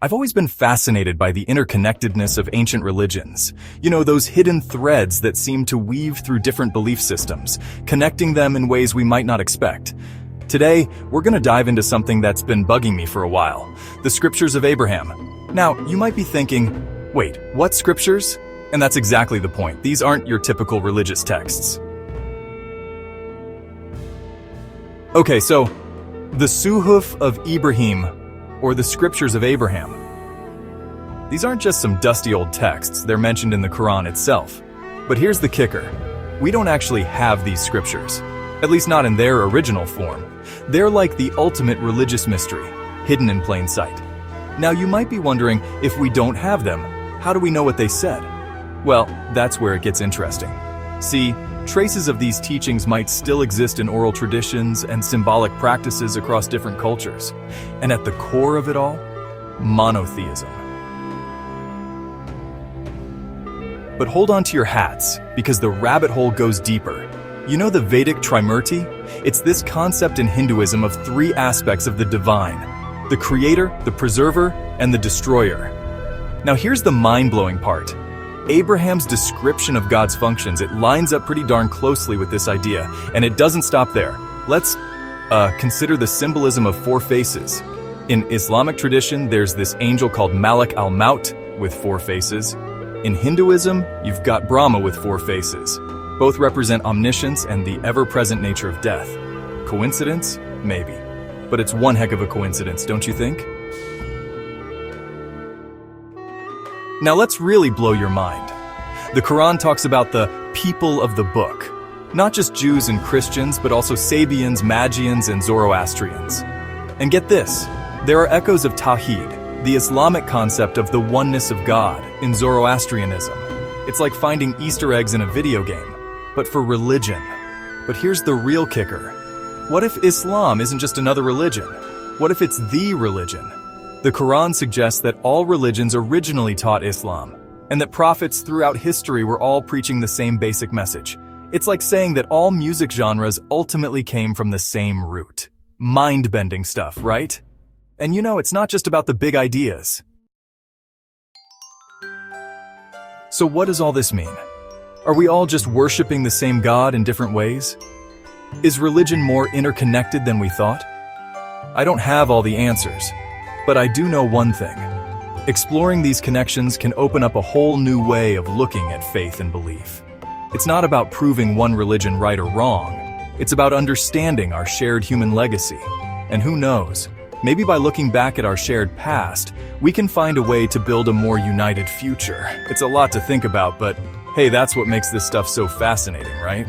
I've always been fascinated by the interconnectedness of ancient religions. You know, those hidden threads that seem to weave through different belief systems, connecting them in ways we might not expect. Today, we're going to dive into something that's been bugging me for a while, the Scriptures of Abraham. Now, you might be thinking, wait, what scriptures? And that's exactly the point. These aren't your typical religious texts. Okay, so the Suhuf of Ibrahim, or the Scriptures of Abraham. These aren't just some dusty old texts, they're mentioned in the Quran itself. But here's the kicker. We don't actually have these scriptures, at least not in their original form. They're like the ultimate religious mystery, hidden in plain sight. Now you might be wondering, if we don't have them, how do we know what they said? Well, that's where it gets interesting. See, traces of these teachings might still exist in oral traditions and symbolic practices across different cultures. And at the core of it all, monotheism. But hold on to your hats, because the rabbit hole goes deeper. You know the Vedic Trimurti? It's this concept in Hinduism of three aspects of the divine: the creator, the preserver, and the destroyer. Now here's the mind-blowing part. Abraham's description of God's functions, it lines up pretty darn closely with this idea, and it doesn't stop there. Let's consider the symbolism of four faces. In Islamic tradition, there's this angel called Malik al-Maut with four faces. In Hinduism, you've got Brahma with four faces. Both represent omniscience and the ever-present nature of death. Coincidence? Maybe. But it's one heck of a coincidence, don't you think? Now let's really blow your mind. The Quran talks about the people of the book. Not just Jews and Christians, but also Sabians, Magians, and Zoroastrians. And get this, there are echoes of Tawhid, the Islamic concept of the oneness of God, in Zoroastrianism. It's like finding Easter eggs in a video game, but for religion. But here's the real kicker. What if Islam isn't just another religion? What if it's the religion? The Quran suggests that all religions originally taught Islam, and that prophets throughout history were all preaching the same basic message. It's like saying that all music genres ultimately came from the same root. Mind-bending stuff, right? And you know, it's not just about the big ideas. So what does all this mean? Are we all just worshiping the same God in different ways? Is religion more interconnected than we thought? I don't have all the answers. But I do know one thing. Exploring these connections can open up a whole new way of looking at faith and belief. It's not about proving one religion right or wrong. It's about understanding our shared human legacy. And who knows, maybe by looking back at our shared past, we can find a way to build a more united future. It's a lot to think about, but hey, that's what makes this stuff so fascinating, right?